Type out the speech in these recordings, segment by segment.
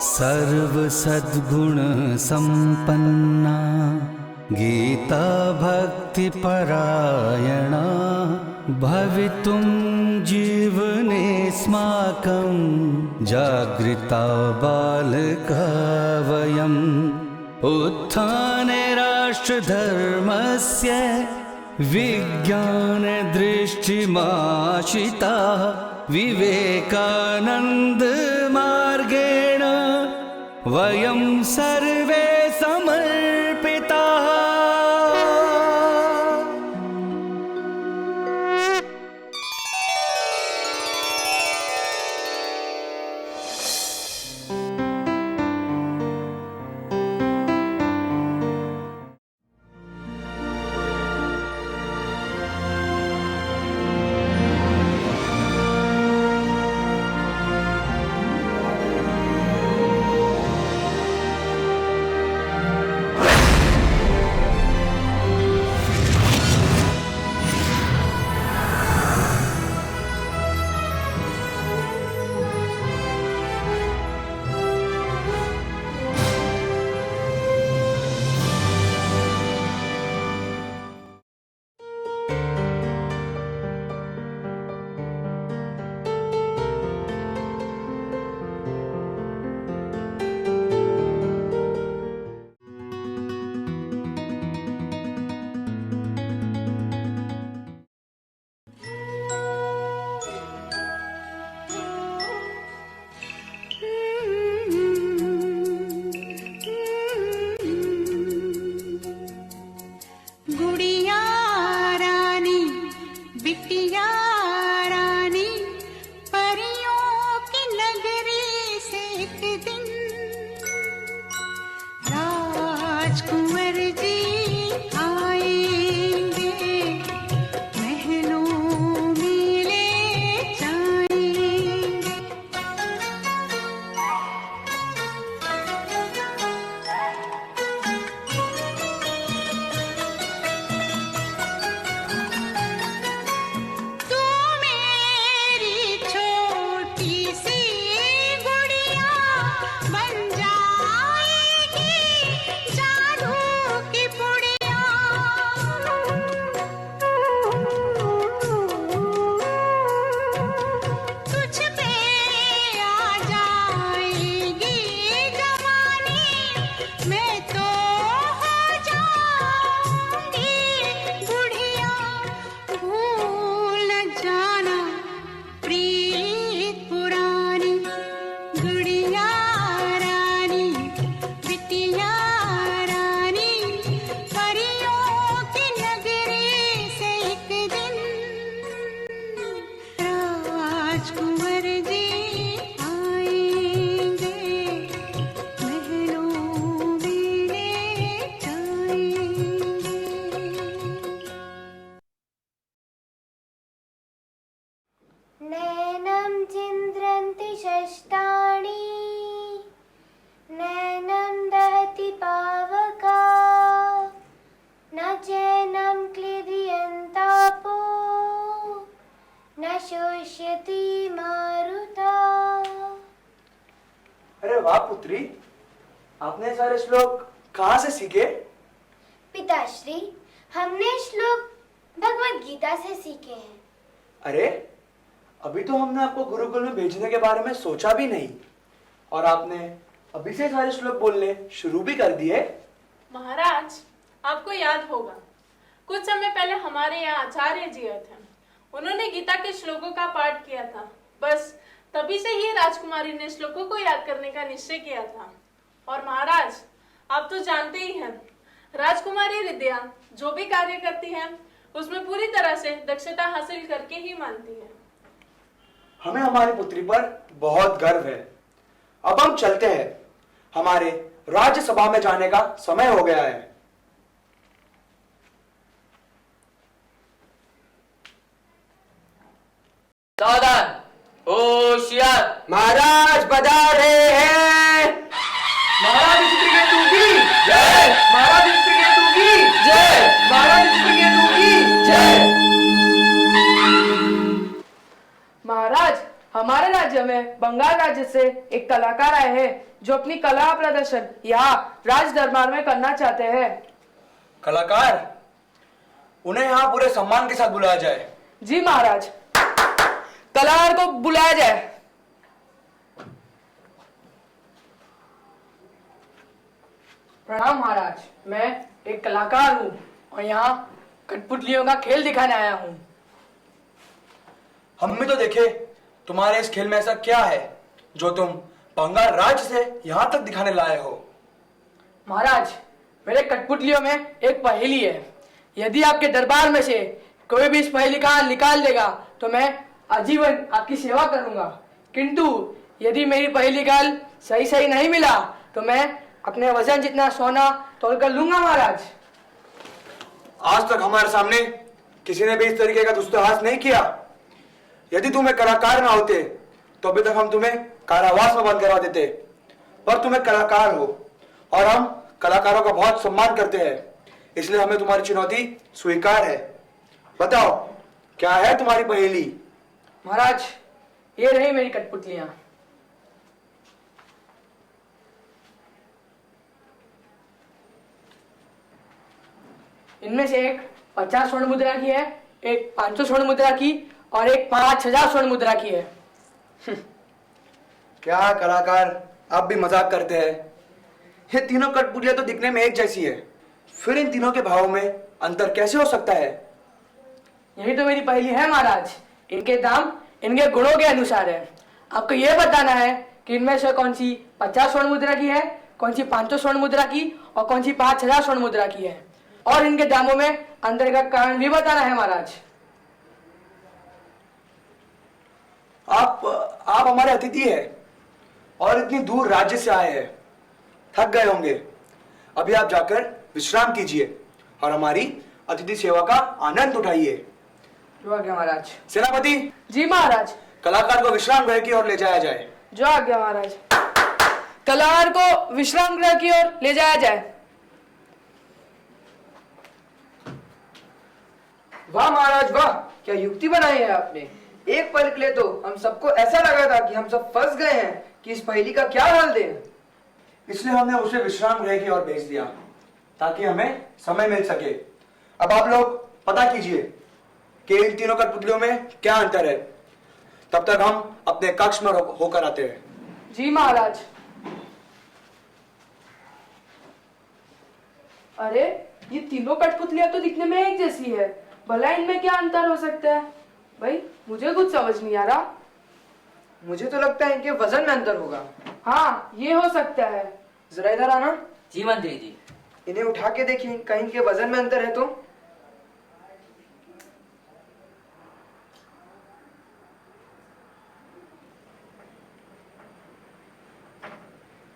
सर्व सद्गुण संपन्ना गीता भक्ति परायणा भवितुं जीवनेऽस्माकं जागृता बालका वयम् उत्थाने राष्ट्रधर्मस्य विज्ञानदृष्टिमाशिता विवेकानन्दमार्गेण वयं सर्वे समर्पिताः। नैनं चिन्द्रन्ति शष्टानि नैनं दहति पावका न चैनं क्लेदयन्तापो न शोष्यति मारुता। अरे वाह पुत्री, आपने सारे श्लोक कहाँ से सीखे? पिताश्री, हमने श्लोक भगवद गीता से सीखे हैं। अरे अभी तो हमने आपको गुरुकुल में भेजने के बारे में सोचा भी नहीं और आपने अभी से सारे श्लोक बोलने शुरू भी कर दिए। महाराज, आपको याद होगा कुछ समय पहले हमारे यहाँ आचार्य जी आए थे। उन्होंने गीता के श्लोकों का पाठ किया था। बस तभी से ही राजकुमारी ने श्लोकों को याद करने का निश्चय किया था। और महाराज, आप तो जानते ही हैं, राजकुमारी रिद्या जो भी कार्य करती है उसमें पूरी तरह से दक्षता हासिल करके ही मानती है। हमें हमारी पुत्री पर बहुत गर्व है। अब हम चलते हैं, हमारे राज्यसभा में जाने का समय हो गया है। सावधान, होशियार, महाराज पधार रहे हैं। महाराज चित्रकेतु की जय, महाराज चित्रकेतु की जय, महाराज चित्रकेतु की जय। महाराज, हमारे राज्य में बंगाल राज्य से एक कलाकार आए हैं जो अपनी कला प्रदर्शन यहाँ राज दरबार में करना चाहते हैं। कलाकार, उन्हें यहाँ पूरे सम्मान के साथ बुलाया जाए। जी महाराज, कलाकार को बुलाया जाए। प्रणाम महाराज, मैं एक कलाकार हूँ और यहाँ कठपुतलियों का खेल दिखाने आया हूँ। हम भी तो देखे तुम्हारे इस खेल में ऐसा क्या है जो तुम बंगाल राज्य से यहाँ तक दिखाने लाए हो। महाराज, मेरे कठपुतलियों में एक पहेली है। यदि आपके दरबार में से कोई भी इस पहेली का हल निकाल देगा तो मैं आजीवन आपकी सेवा करूंगा, किंतु यदि मेरी पहेली का हल सही सही नहीं मिला तो मैं अपने वजन जितना सोना तोड़ कर लूंगा। महाराज, आज तक हमारे सामने किसी ने भी इस तरीके का दुस्साहस नहीं किया। यदि तुम्हें कलाकार ना होते तो अभी तक हम तुम्हें कारावास में बंद करवा देते, पर तुम्हें कलाकार हो और हम कलाकारों का बहुत सम्मान करते हैं, इसलिए हमें तुम्हारी चुनौती स्वीकार है। बताओ, क्या है तुम्हारी पहेली? महाराज, ये रही मेरी कठपुतलियां। इनमें से एक 50 स्वर्ण मुद्रा की है, एक 500 स्वर्ण मुद्रा की और एक 5000 स्वर्ण मुद्रा की है। क्या कलाकार, आप भी मजाक करते हैं? ये तीनों कठपुतलियां तो दिखने में एक जैसी है, फिर इन तीनों के भावों में अंतर कैसे हो सकता है? यही तो मेरी पहेली है महाराज। इनके दाम इनके गुणों के अनुसार है। आपको यह बताना है कि इनमें से कौन सी 50 स्वर्ण मुद्रा की है, कौन सी 500 स्वर्ण मुद्रा की और कौन सी 5000 स्वर्ण मुद्रा की है, और इनके दामों में अंतर का कारण भी बताना है महाराज। आप हमारे अतिथि हैं और इतनी दूर राज्य से आए हैं, थक गए होंगे। अभी आप जाकर विश्राम कीजिए और हमारी अतिथि सेवा का आनंद उठाइए। जो आज्ञा महाराज। सेनापति। जी महाराज। कलाकार को विश्राम गृह की ओर ले जाया जाए। जो आज्ञा महाराज। कलाकार को विश्राम गृह की ओर ले जाया जाए। वाह महाराज वाह, क्या युक्ति बनाई है आपने। एक पल के लिए तो हम सबको ऐसा लगा था कि हम सब फंस गए हैं कि इस पहेली का क्या हल दें। इसलिए हमने उसे विश्राम गृह की ओर भेज दिया ताकि हमें समय मिल सके। अब आप लोग पता कीजिए कि इन तीनों कठपुतलियों में क्या अंतर है। तब तक हम अपने कक्ष में होकर आते हैं। जी महाराज। अरे, ये तीनों कठपुतलियां तो दिखने में एक जैसी है, भला इनमें क्या अंतर हो सकता है? भाई, मुझे कुछ समझ नहीं आ रहा। मुझे तो लगता है इनके वजन में अंतर होगा। हाँ, ये हो सकता है। जरा इधर आना। जी मंत्री जी। इन्हें उठा के देखिए, कहीं इनके वजन में अंतर है तो।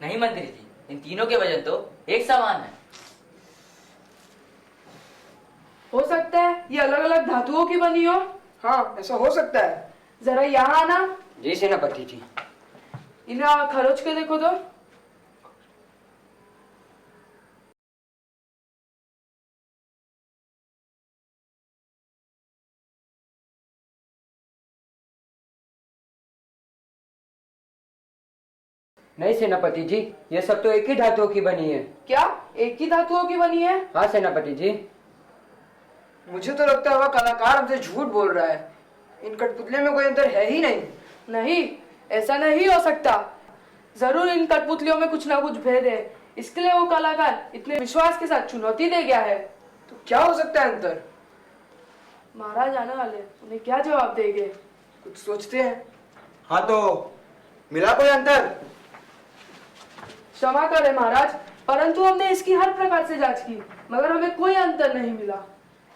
नहीं मंत्री जी, इन तीनों के वजन तो एक समान है। हो सकता है ये अलग अलग धातुओं की बनी हो। हाँ, ऐसा हो सकता है। जरा यहाँ आना। जी सेनापति जी। इन्हें खरोच के देखो तो। नहीं सेनापति जी, ये सब तो एक ही धातुओं की बनी है। क्या एक ही धातुओं की बनी है? हाँ सेनापति जी। मुझे तो लगता है वह कलाकार हमसे झूठ बोल रहा है। इन कठपुतलियों में कोई अंतर है ही नहीं। नहीं, ऐसा नहीं हो सकता। जरूर इन कठपुतलियों में कुछ ना कुछ भेद है, इसके लिए वो कलाकार इतने विश्वास के साथ चुनौती दे गया है। तो क्या हो सकता है अंतर? महाराज आने वाले, उन्हें क्या जवाब देंगे? कुछ सोचते हैं। हाँ, तो मिला कोई अंतर? क्षमा करें महाराज, परंतु हमने इसकी हर प्रकार से जांच की मगर हमें कोई अंतर नहीं मिला।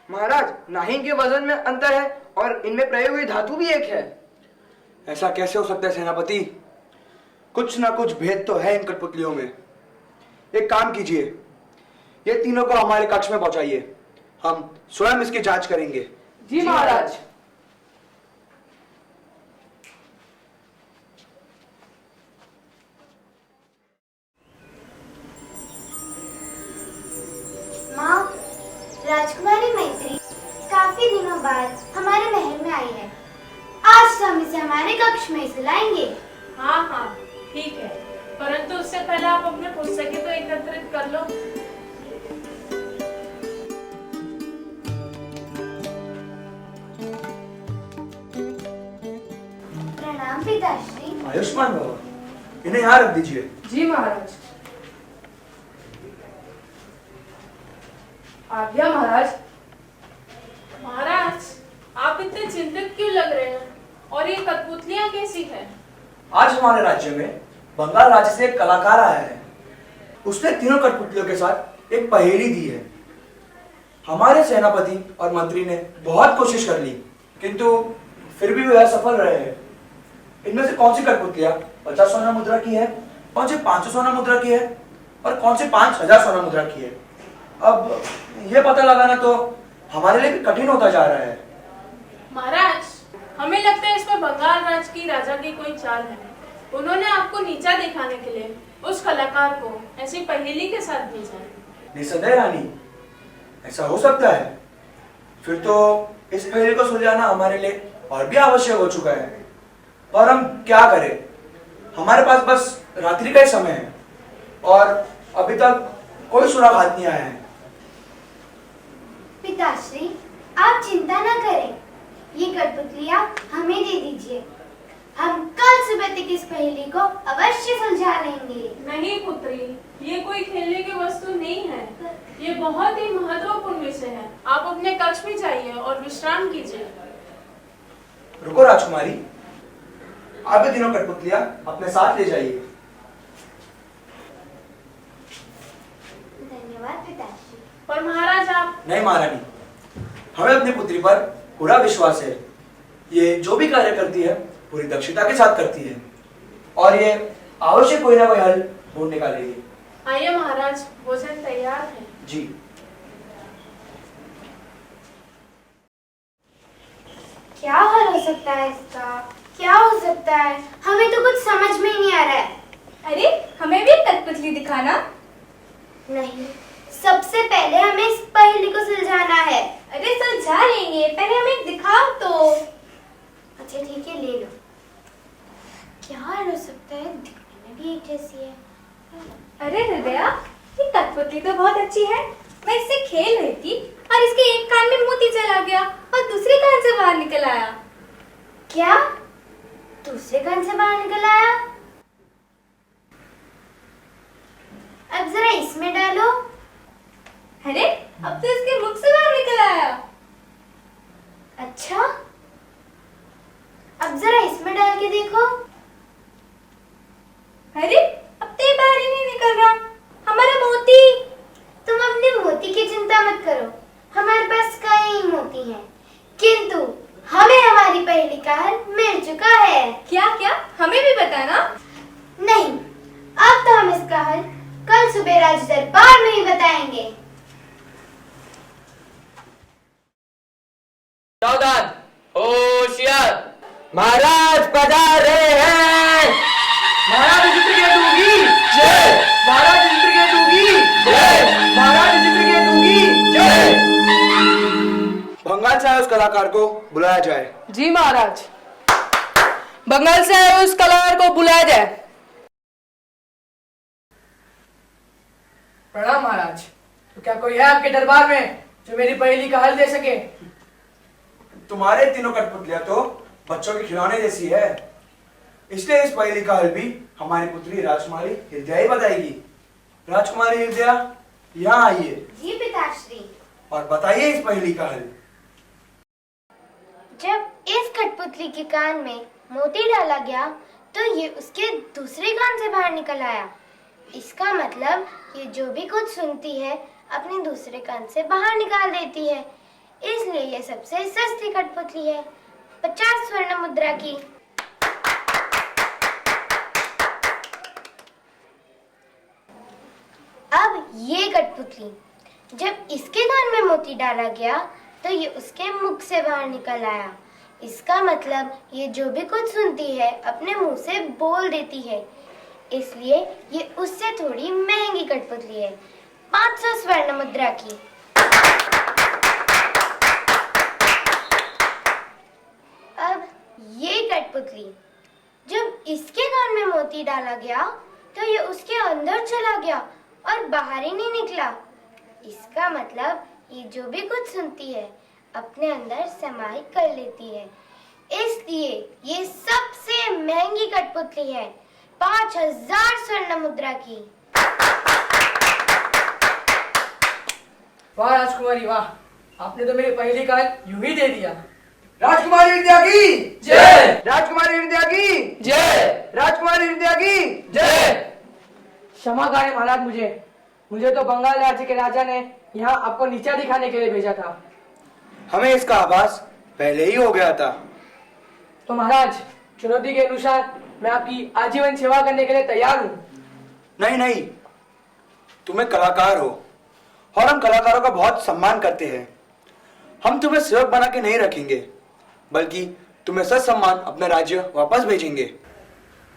महाराज, ना ही इनके वजन में अंतर है और इनमें प्रयोग हुई धातु भी एक है। ऐसा कैसे हो सकता है सेनापति? कुछ ना कुछ भेद तो है इन कठपुतलियों में। एक काम कीजिए, ये तीनों को हमारे कक्ष में पहुंचाइए, हम स्वयं इसकी जांच करेंगे। जी महाराज। माँ, राजकुमारी मैत्री काफी दिनों बाद हमारे महल में आई है। आज तो हम इसे हमारे कक्ष कक्ष में सुलाएंगे। हाँ हाँ ठीक है, परंतु उससे पहले आप अपने पुस्तकें तो एकत्रित कर लो। प्रणाम पिताश्री। आयुष्मान बाबा, इन्हें यहाँ रख दीजिए। जी महाराज। आज्ञा महाराज। महाराज, आप इतने चिंतित क्यों लग रहे हैं? और ये कठपुतलियां कैसी है? आज हमारे राज्य में बंगाल राज्य से एक कलाकार आया है। उसने तीनों कठपुतलियों के साथ एक पहेली दी है। हमारे सेनापति और मंत्री ने बहुत कोशिश कर ली, किंतु फिर भी वह असफल रहे हैं। इनमें से कौन सी कठपुतलियां 50 सोना मुद्रा की है, कौन सी 500 सोना मुद्रा की है और कौन सी 5000 सोना मुद्रा की है, अब यह पता लगाना तो हमारे लिए भी कठिन होता जा रहा है। महाराज, हमें लगता है इसमें बंगाल राज की राजा की कोई चाल है। उन्होंने आपको नीचा दिखाने के लिए उस कलाकार को ऐसी पहेली के साथ भेजा है। निसंदेह रानी, ऐसा हो सकता है। फिर तो इस पहेली को सुलझाना हमारे लिए और भी आवश्यक हो चुका है। और हम क्या करें? हमारे पास बस रात्रि का ही समय है और अभी तक कोई सुराग हाथ नहीं आया है। पिताश्री, आप चिंता न करें, ये कठपुतलियां हमें दे दीजिए। हम कल सुबह तक इस पहेली को अवश्य सुलझा लेंगे। नहीं पुत्री, ये कोई खेलने की वस्तु नहीं है। ये बहुत ही महत्वपूर्ण विषय है। आप अपने कक्ष में जाइए और विश्राम कीजिए। रुको राजकुमारी, आप ये तीनों कठपुतलियां अपने साथ ले जाइए। धन्यवाद पिताश्री। पर महाराज आप... नहीं महारानी, हमें अपनी पुत्री पर पूरा विश्वास है। ये जो भी कार्य करती है पूरी दक्षता के साथ करती है और ये अवश्य कोई ना कोई हल ढूंढ निकालेगी। आइए महाराज, भोजन तैयार है। जी। क्या हल हो सकता है इसका? क्या हो सकता है? हमें तो कुछ समझ में ही नहीं आ रहा है। अरे, हमें भी एक कठपुतली दिखाना। नहीं, सबसे पहले हमें इस पहेली को सुलझाना है। अरे सुलझा लेंगे, पहले हमें दिखाओ तो। अच्छा ठीक है, ले लो। क्या हल हो सकता है? दिखने में भी एक जैसी है। अरे हृदया, ये कठपुतली तो बहुत अच्छी है। मैं इससे खेल रही थी और इसके एक कान में मोती चला गया और दूसरे कान से बाहर निकल आया। क्या? दूसरे कान से बाहर निकल आया? अब जरा इसमें डालो। अरे, अब तो इसके मुख से बाहर निकल आया। अच्छा, अब जरा इसमें डाल के देखो। अरे, अब तो ये बाहर ही नहीं निकल रहा। हमारा मोती। तुम अपने मोती की चिंता मत करो, हमारे पास कई मोती हैं, किंतु हमें हमारी पहेली का हल मिल चुका है। क्या क्या? हमें भी बताना। नहीं, अब तो हम इसका हल कल सुबह राज दरबार में ही बताएंगे। सावधान, होशियार, महाराज पधारे हैं। महाराज चित्रकेतु की जय, महाराज चित्रकेतु की जय, महाराज चित्रकेतु की जय। बंगाल से आए उस कलाकार को बुलाया जाए। जी महाराज। बंगाल से आए उस कलाकार को बुलाया जाए। प्रणाम महाराज। तो क्या कोई है आपके दरबार में जो मेरी पहेली का हल दे सके? तुम्हारे तीनों कठपुतलियां तो बच्चों के खिलौने जैसी है, इसलिए इस पहेली का हल भी हमारी पुत्री राजकुमारी हृदया ही बताएगी। राजकुमारी हृदया, यहाँ आइए जी पिताश्री। और बताइए इस पहेली का हल। जब इस कठपुतली के कान में मोती डाला गया तो ये उसके दूसरे कान से बाहर निकल आया। इसका मतलब ये जो भी कुछ सुनती है अपने दूसरे कान से बाहर निकाल देती है, इसलिए ये सबसे सस्ती कठपुतली है, 50 स्वर्ण मुद्रा की। अब ये कठपुतली, जब इसके कान में मोती डाला गया तो ये उसके मुख से बाहर निकल आया। इसका मतलब ये जो भी कुछ सुनती है अपने मुंह से बोल देती है, इसलिए ये उससे थोड़ी महंगी कठपुतली है, 500 स्वर्ण मुद्रा की। अब ये कठपुतली जब इसके कान में मोती डाला गया तो ये उसके अंदर चला गया और बाहर ही नहीं निकला। इसका मतलब ये जो भी कुछ सुनती है अपने अंदर समाहित कर लेती है। इसलिए ये सबसे महंगी कठपुतली है, 5000 स्वर्ण मुद्रा की। वाह राजकुमारी वाह, आपने तो मेरी पहली काल यूं ही दे दिया। राजकुमारी हृदया की जय। राजकुमारी हृदया की जय। राजकुमारी हृदया की जय। क्षमा करें महाराज, मुझे तो बंगाल राज्य के राजा ने यहाँ आपको नीचा दिखाने के लिए भेजा था। हमें इसका आभास पहले ही हो गया था। तो महाराज, चुनौती के अनुसार मैं आपकी आजीवन सेवा करने के लिए तैयार हूँ। नहीं नहीं, तुम्हें कलाकार हो और हम कलाकारों का बहुत सम्मान करते हैं। हम तुम्हें सेवक बना के नहीं रखेंगे, बल्कि तुम्हें सच सम्मान अपना राज्य वापस भेजेंगे।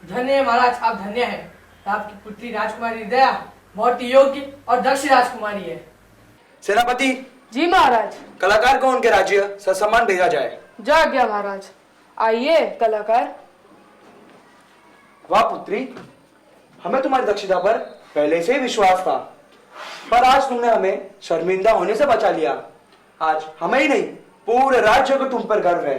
धन्य है महाराज, आप धन्य हैं। आपकी पुत्री राजकुमारी हृदया बहुत ही योग्य और दक्ष राजकुमारी है। सेनापति जी महाराज। कलाकार को उनके राज्य सच सम्मान भेजा जाए। जा गया महाराज। आइए कलाकार। वाह पुत्री, हमें तुम्हारी दक्षता पर पहले से ही विश्वास था, पर आज तुमने हमें शर्मिंदा होने से बचा लिया। आज हमें ही नहीं, पूरे राज्य को तुम पर गर्व है।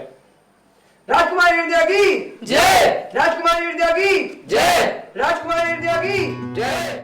राजकुमारी हृदया की जय। राजकुमारी हृदया की जय। राजकुमारी हृदया की जय।